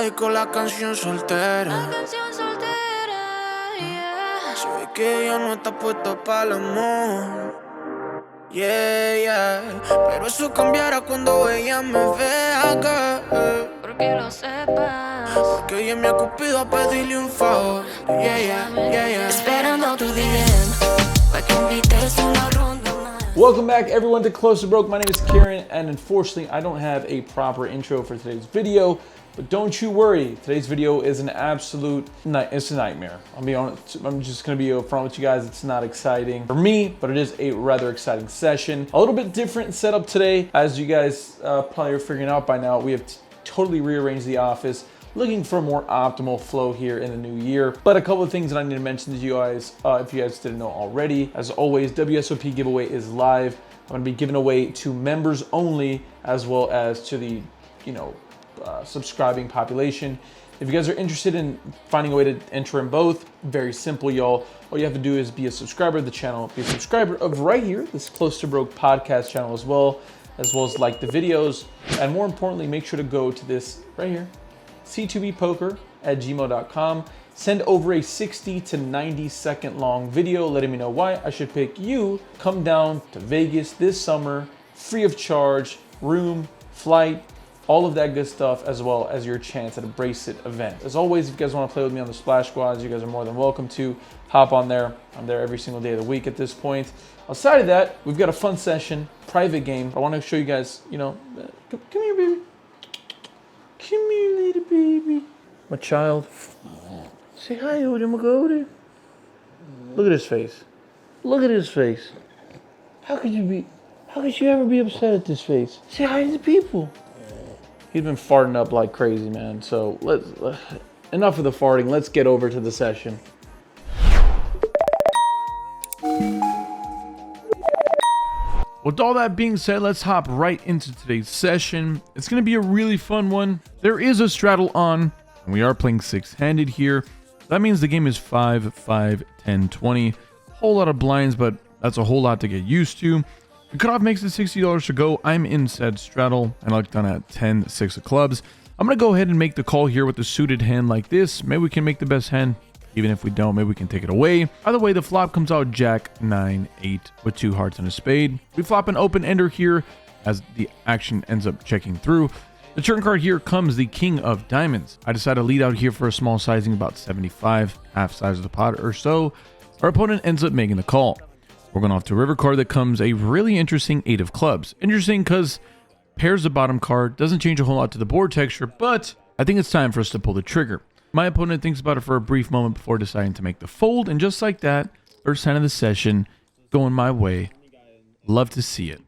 dedico la canción soltera. Se ve que ella no está puesta para el amor. Pero eso cambiará cuando ella me vea acá. Porque lo sepas. Porque ella me ha cupido a pedirle un favor. Esperando tu DM pa' que invites una ronda más. Welcome back everyone to Close to Broke. My name is Kieran, and unfortunately I don't have a proper intro for today's video. But don't you worry, today's video is an absolute it's a nightmare. I'll be honest, I'm just gonna be upfront with you guys. It's not exciting for me, but it is a rather exciting session. A little bit different setup today. As you guys probably are figuring out by now, we have totally rearranged the office, looking for a more optimal flow here in the new year. But a couple of things that I need to mention to you guys, if you guys didn't know already. As always, WSOP giveaway is live. I'm gonna be giving away to members only, as well as to the, subscribing population. If you guys are interested in finding a way to enter in both, very simple, y'all. All you have to do is be a subscriber of the channel, be a subscriber of right here, this Close to Broke podcast channel as well as like the videos. And more importantly, make sure to go to this right here, C2B poker@gmail.com. Send over a 60 to 90 second long video letting me know why I should pick you. Come down to Vegas this summer, free of charge, room, flight, all of that good stuff, as well as your chance at a bracelet event. As always, if you guys want to play with me on the Splash Squads, you guys are more than welcome to hop on there. I'm there every single day of the week at this point. Outside of that, we've got a fun session, private game. I want to show you guys, come here, baby. Come here, little baby. My child. Say hi, Odin. We'll go over there. Look at his face. Look at his face. How could you ever be upset at this face? Say hi to the people. He's been farting up like crazy, man. So enough of the farting. Let's get over to the session. With all that being said, let's hop right into today's session. It's going to be a really fun one. There is a straddle on, and we are playing six-handed here. That means the game is 5, 5, 10, 20. Whole lot of blinds, but that's a whole lot to get used to. The cutoff makes it $60 to go. I'm in said straddle, and I looked down at 10, 6 of clubs. I'm going to go ahead and make the call here with a suited hand like this. Maybe we can make the best hand. Even if we don't, maybe we can take it away. Either way, the flop comes out Jack, 9, 8 with 2 hearts and a spade. We flop an open ender here as the action ends up checking through. The turn card here comes the King of Diamonds. I decide to lead out here for a small sizing, about 75, half size of the pot or so. Our opponent ends up making the call. We're going off to a river card that comes a really interesting 8 of clubs. Interesting because pairs the bottom card, doesn't change a whole lot to the board texture, but I think it's time for us to pull the trigger. My opponent thinks about it for a brief moment before deciding to make the fold, and just like that, first hand of the session, going my way. Love to see it.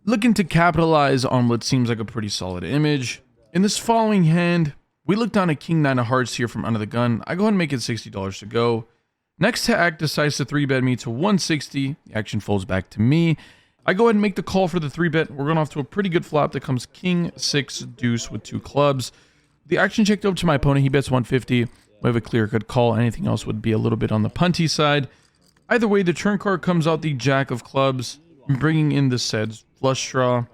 Looking to capitalize on what seems like a pretty solid image. In this following hand, we look down at King 9 of hearts here from under the gun. I go ahead and make it $60 to go. Next to act decides to 3-bet me to 160. The action folds back to me. I go ahead and make the call for the 3-bet. We're going off to a pretty good flop that comes King 6 deuce with 2 clubs. The action checked over to my opponent. He bets 150. We have a clear-cut call. Anything else would be a little bit on the punty side. Either way, the turn card comes out the Jack of clubs, bringing in the said flush draw.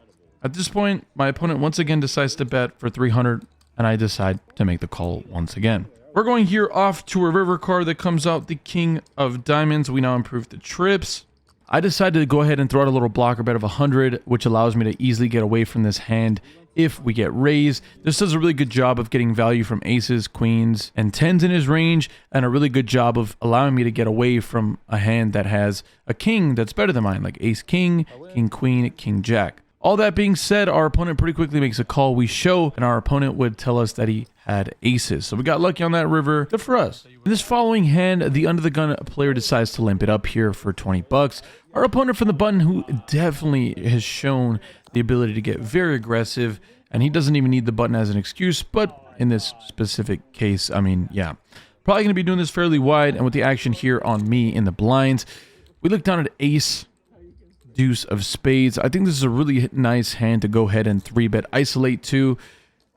At this point, my opponent once again decides to bet for 300, and I decide to make the call once again. We're going here off to a river card that comes out the King of Diamonds. We now improve the trips. I decided to go ahead and throw out a little blocker bet of 100, which allows me to easily get away from this hand if we get raised. This does a really good job of getting value from aces, queens, and 10s in his range, and a really good job of allowing me to get away from a hand that has a king that's better than mine, like ace king, king queen, king jack. All that being said, our opponent pretty quickly makes a call. We show, and our opponent would tell us that he had aces. So we got lucky on that river. Good for us. In this following hand, the under the gun player decides to limp it up here for 20 bucks. Our opponent from the button, who definitely has shown the ability to get very aggressive, and he doesn't even need the button as an excuse, but in this specific case, I mean, yeah. Probably going to be doing this fairly wide, and with the action here on me in the blinds, we look down at ace, deuce of spades. I think this is a really nice hand to go ahead and 3-bet isolate to.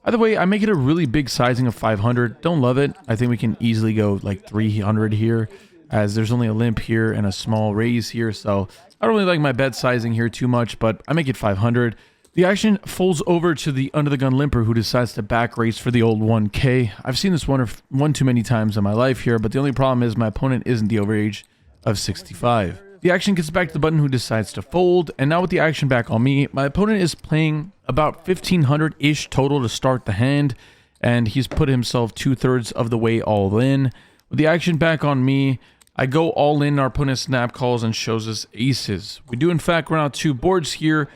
Either way, I make it a really big sizing of 500. Don't love it. I think we can easily go like 300 here, as there's only a limp here and a small raise here. So I don't really like my bet sizing here too much, but I make it 500. The action folds over to the under the gun limper who decides to back race for the old 1K. I've seen this one too many times in my life here, but the only problem is my opponent isn't the overage of 65. The action gets back to the button who decides to fold, and now with the action back on me, my opponent is playing about 1500-ish total to start the hand, and he's put himself 2/3 of the way all in. With the action back on me, I go all in, our opponent snap calls and shows us aces. We do in fact run out 2 boards here.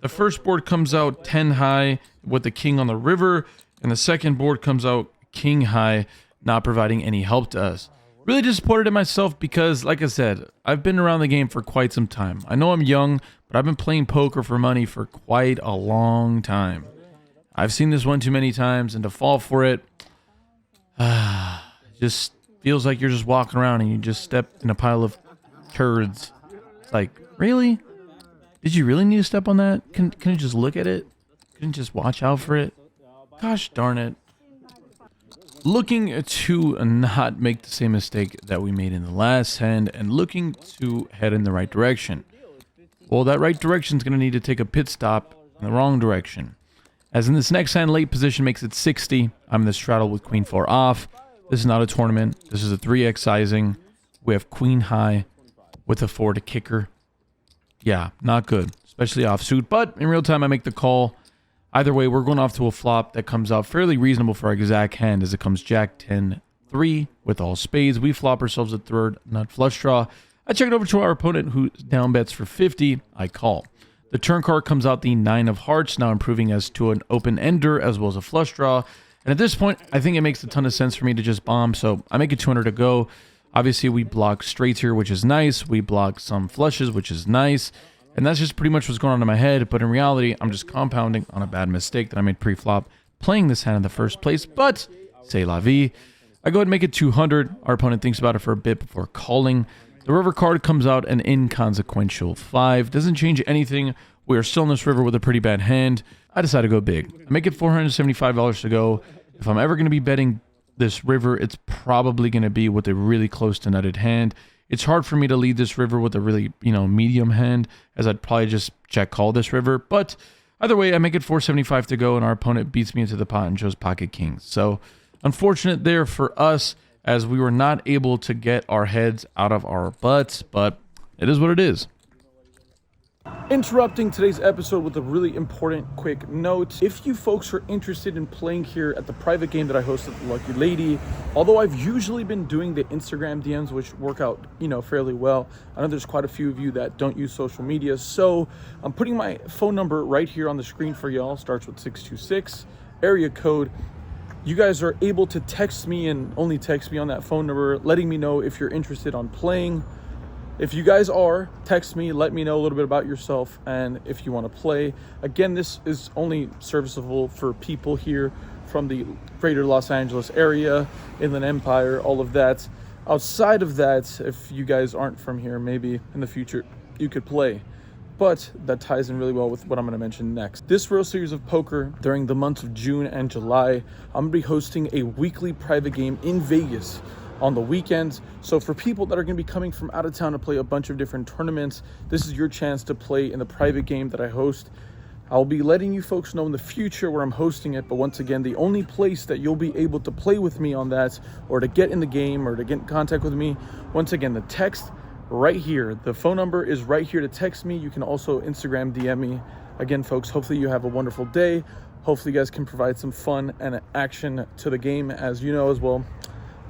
The first board comes out 10 high with the king on the river, and the second board comes out king high, not providing any help to us. Really disappointed in myself because, like I said, I've been around the game for quite some time. I know I'm young, but I've been playing poker for money for quite a long time. I've seen this one too many times, and to fall for it, just feels like you're just walking around and you just stepped in a pile of turds. It's like, really? Did you really need to step on that? Couldn't you just look at it? Couldn't you just watch out for it? Gosh darn it. Looking to not make the same mistake that we made in the last hand and looking to head in the right direction. Well, that right direction is going to need to take a pit stop in the wrong direction. As in this next hand, late position makes it 60. I'm in the straddle with queen 4 off. This is not a tournament. This is a 3x sizing. We have queen high with a 4 to kicker. Yeah, not good, especially offsuit. But in real time, I make the call. Either way, we're going off to a flop that comes out fairly reasonable for our exact hand as it comes jack 10-3 with all spades. We flop ourselves a third nut flush draw. I check it over to our opponent who down bets for 50. I call. The turn card comes out the 9 of hearts, now improving us to an open ender as well as a flush draw. And at this point, I think it makes a ton of sense for me to just bomb, so I make it 200 to go. Obviously, we block straights here, which is nice. We block some flushes, which is nice. And that's just pretty much what's going on in my head. But in reality, I'm just compounding on a bad mistake that I made pre-flop playing this hand in the first place. But, c'est la vie. I go ahead and make it 200. Our opponent thinks about it for a bit before calling. The river card comes out an inconsequential 5. Doesn't change anything. We are still in this river with a pretty bad hand. I decide to go big. I make it $475 to go. If I'm ever going to be betting this river, it's probably going to be with a really close to nutted hand. It's hard for me to lead this river with a really, medium hand, as I'd probably just check call this river. But either way, I make it $475 to go, and our opponent beats me into the pot and shows pocket kings. So unfortunate there for us, as we were not able to get our heads out of our butts, but it is what it is. Interrupting today's episode with a really important quick note. If you folks are interested in playing here at the private game that I host at the Lucky Lady, although I've usually been doing the Instagram DMs, which work out, fairly well. I know there's quite a few of you that don't use social media, so I'm putting my phone number right here on the screen for y'all. Starts with 626, area code. You guys are able to text me and only text me on that phone number, letting me know if you're interested on playing. If you guys are, text me, let me know a little bit about yourself and if you want to play. Again, this is only serviceable for people here from the greater Los Angeles area, Inland Empire, all of that. Outside of that, if you guys aren't from here, maybe in the future you could play. But that ties in really well with what I'm going to mention next. This real series of poker during the months of June and July, I'm going to be hosting a weekly private game in Vegas on the weekends. So for people that are going to be coming from out of town to play a bunch of different tournaments, this is your chance to play in the private game that I host. I'll be letting you folks know in the future where I'm hosting it, but once again, the only place that you'll be able to play with me on that, or to get in the game, or to get in contact with me, once again, the text right here. The phone number is right here to text me. You can also Instagram DM me. Again, folks, hopefully you have a wonderful day. Hopefully you guys can provide some fun and action to the game, as you know as well.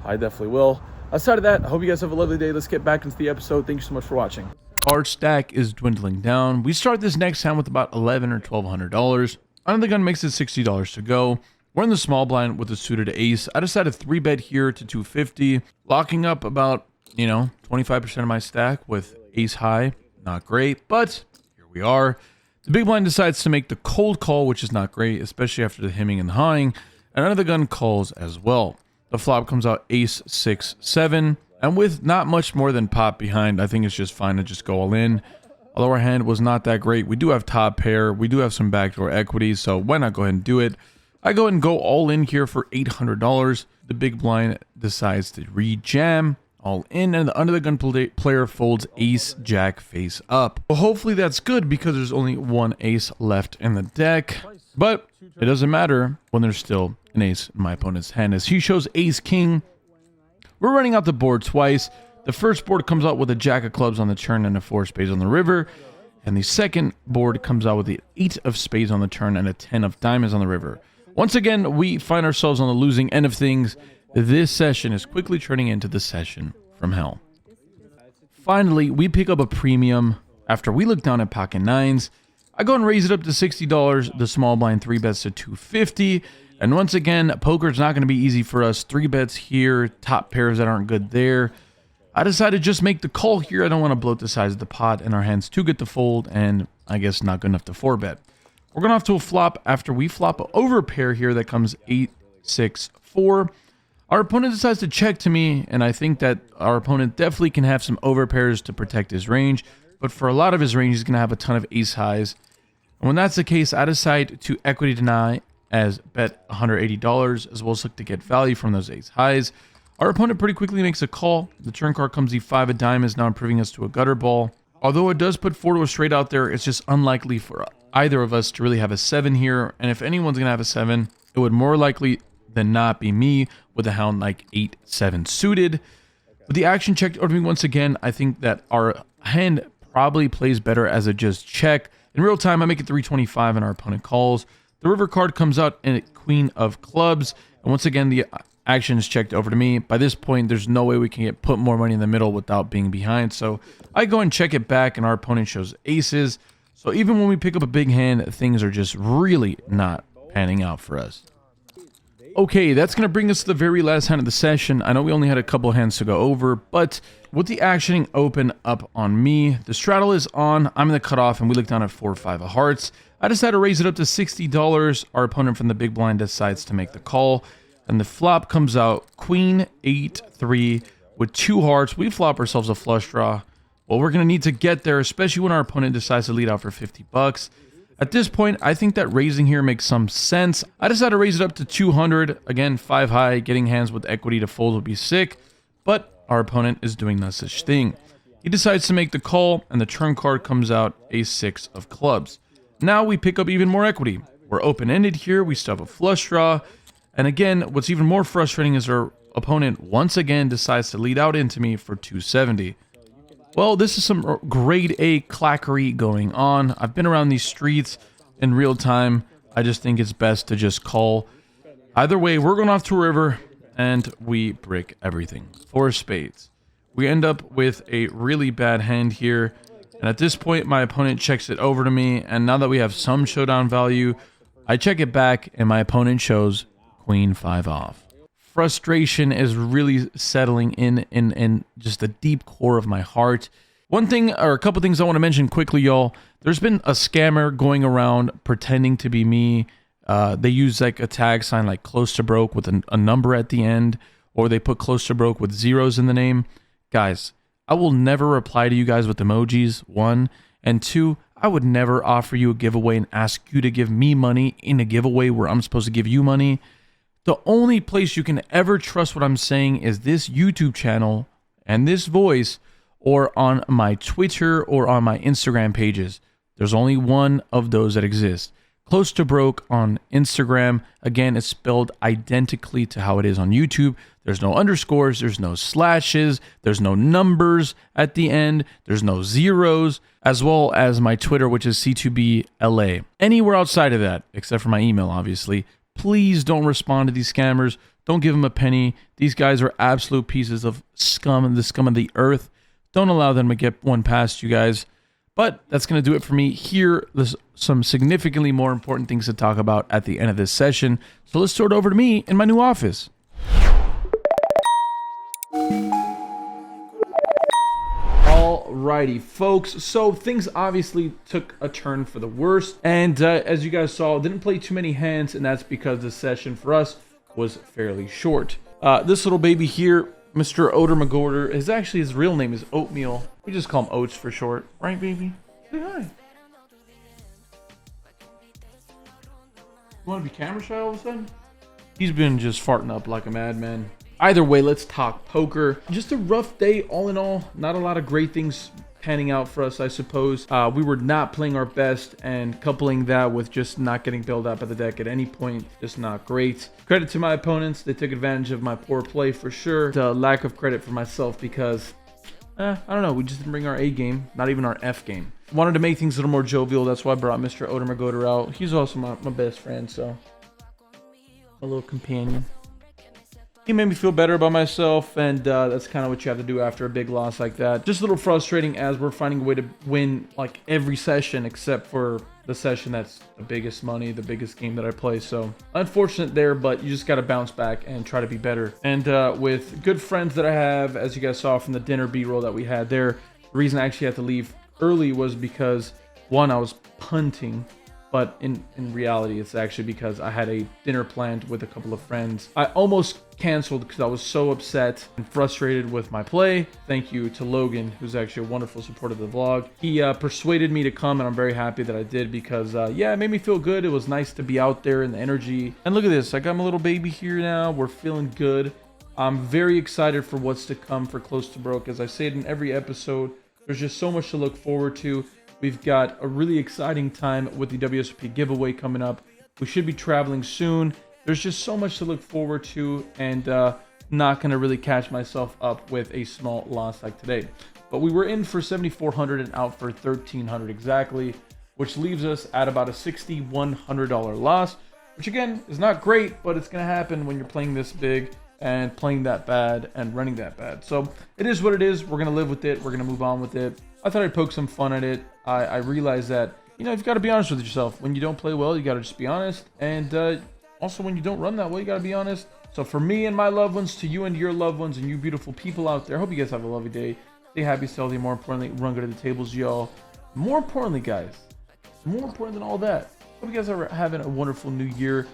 I definitely will. Aside of that, I hope you guys have a lovely day. Let's get back into the episode. Thank you so much for watching. Our stack is dwindling down. We start this next hand with about $1,100 or $1,200. Under the gun makes it $60 to go. We're in the small blind with a suited ace. I decided to 3-bet here to 250, locking up about, 25% of my stack with ace high. Not great, but here we are. The big blind decides to make the cold call, which is not great, especially after the hemming and hawing. And under the gun calls as well. The flop comes out ace 6 7, and with not much more than pot behind, I think it's just fine to just go all in. Although our hand was not that great, we do have top pair, we do have some backdoor equity, so why not go ahead and do it? I go ahead and go all in here for $800. The big blind decides to re-jam. all in, and the under the gun player folds ace jack face up. Well, hopefully that's good because there's only one ace left in the deck, but it doesn't matter when there's still an ace in my opponent's hand as he shows ace king. We're running out the board twice. The first board comes out with a jack of clubs on the turn and a 4 spades on the river, and the second board comes out with the 8 of spades on the turn and a 10 of diamonds on the river. Once again, we find ourselves on the losing end of things. This session is quickly turning into the session from hell. Finally, we pick up a premium after we look down at pocket nines. I go and raise it up to $60. The small blind 3 bets to $250. And once again, poker's not going to be easy for us. 3 bets here, top pairs that aren't good there. I decided to just make the call here. I don't want to bloat the size of the pot, and our hand's too good to fold, and I guess not good enough to 4-bet. We're going off to a flop after we flop an overpair here that comes 8, 6, 4. Our opponent decides to check to me, and I think that our opponent definitely can have some overpairs to protect his range, but for a lot of his range, he's going to have a ton of ace highs. And when that's the case, I decide to equity deny as bet $180, as well as look to get value from those ace highs. Our opponent pretty quickly makes a call. The turn card comes E5 of diamonds, now improving us to a gutter ball. Although it does put 4 to a straight out there, it's just unlikely for either of us to really have a 7 here, and if anyone's going to have a 7, it would more likely than not be me with a hound like 8-7 suited. With the action checked over me once again, I think that our hand probably plays better as a just check. In real time, I make it 325 and our opponent calls. The river card comes out in a queen of clubs, and once again the action is checked over to me. By this point, there's no way we can put more money in the middle without being behind, so I go and check it back, and our opponent shows aces. So even when we pick up a big hand, things are just really not panning out for us. Okay, that's going to bring us to the very last hand of the session. I know we only had a couple hands to go over, but with the actioning open up on me, the straddle is on, I'm in the cutoff, and we look down at 4-5 of hearts. I decide to raise it up to $60. Our opponent from the big blind decides to make the call, and the flop comes out queen 8-3 with 2 hearts. We flop ourselves a flush draw. Well, we're going to need to get there, especially when our opponent decides to lead out for 50 bucks. At this point, I think that raising here makes some sense. I decided to raise it up to 200. Again, 5 high, getting hands with equity to fold would be sick, but our opponent is doing no such thing. He decides to make the call, and the turn card comes out a 6 of clubs. Now we pick up even more equity. We're open-ended here. We still have a flush draw. And again, what's even more frustrating is our opponent once again decides to lead out into me for 270. Well, this is some grade A clackery going on. I've been around these streets in real time. I just think it's best to just call. Either way, we're going off to a river, and we brick everything. 4 spades. We end up with a really bad hand here. And at this point, my opponent checks it over to me. And now that we have some showdown value, I check it back, and my opponent shows queen 5 off. Frustration is really settling in just the deep core of my heart. One thing, or a couple things I want to mention quickly, y'all. There's been a scammer going around pretending to be me. They use like a tag sign like close to broke with a number at the end, or they put close to broke with zeros in the name. Guys, I will never reply to you guys with emojis, 1. And 2, I would never offer you a giveaway and ask you to give me money in a giveaway where I'm supposed to give you money. The only place you can ever trust what I'm saying is this YouTube channel and this voice, or on my Twitter or on my Instagram pages. There's only one of those that exist. Close to broke on Instagram. Again, it's spelled identically to how it is on YouTube. There's no underscores, there's no slashes, there's no numbers at the end, there's no zeros, as well as my Twitter, which is C2B LA. Anywhere outside of that, except for my email, obviously, please don't respond to these scammers. Don't give them a penny. These guys are absolute pieces of scum, the scum of the earth. Don't allow them to get one past you guys. But that's going to do it for me here. There's some significantly more important things to talk about at the end of this session. So let's throw it over to me in my new office. Alrighty, folks. So things obviously took a turn for the worst. And as you guys saw, didn't play too many hands. And that's because the session for us was fairly short. This little baby here, Mr. Oder McGorder, his real name is Oatmeal. We just call him Oats for short. Right, baby? Say hi. You want to be camera shy all of a sudden? He's been just farting up like a madman. Either way, let's talk poker. Just a rough day all in all. Not a lot of great things panning out for us, I suppose. We were not playing our best, and coupling that with just not getting bailed out by the deck at any point, just not great. Credit to my opponents. They took advantage of my poor play for sure. The lack of credit for myself because, I don't know, we just didn't bring our A game, not even our F game. Wanted to make things a little more jovial. That's why I brought Mr. Odermagoder out. He's also my best friend, so a little companion. He made me feel better about myself, and that's kind of what you have to do after a big loss like that. Just a little frustrating as we're finding a way to win like every session except for the session that's the biggest money, the biggest game that I play. So unfortunate there, but you just got to bounce back and try to be better. And with good friends that I have, as you guys saw from the dinner B-roll that we had there, the reason I actually had to leave early was because, one, I was punting. But in reality, it's actually because I had a dinner planned with a couple of friends. I almost canceled because I was so upset and frustrated with my play. Thank you to Logan, who's actually a wonderful supporter of the vlog. He persuaded me to come, and I'm very happy that I did because, yeah, it made me feel good. It was nice to be out there in the energy. And look at this. I got my little baby here now. We're feeling good. I'm very excited for what's to come for Close to Broke. As I say it in every episode, there's just so much to look forward to. We've got a really exciting time with the WSOP giveaway coming up. We should be traveling soon. There's just so much to look forward to, and not going to really catch myself up with a small loss like today. But we were in for 7,400 and out for 1,300 exactly, which leaves us at about a $6,100 loss, which again is not great, but it's going to happen when you're playing this big and playing that bad and running that bad. So it is what it is. We're going to live with it. We're going to move on with it. I thought I'd poke some fun at it. I realized that, you know, you've got to be honest with yourself. When you don't play well, you got to just be honest. And also, when you don't run that well, you got to be honest. So for me and my loved ones, to you and your loved ones, and you beautiful people out there, I hope you guys have a lovely day. Stay happy, stay healthy. More importantly, run good to the tables, y'all. More importantly, guys, more important than all that, hope you guys are having a wonderful new year.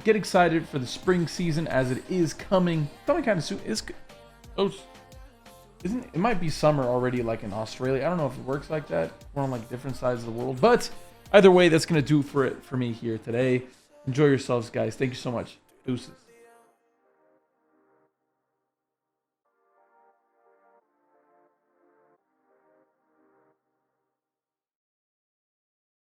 Get excited for the spring season as it is coming. Coming kind of soon. It might be summer already, like in Australia. I don't know if it works like that. We're on like different sides of the world. But either way, that's going to do for it for me here today. Enjoy yourselves, guys. Thank you so much. Deuces.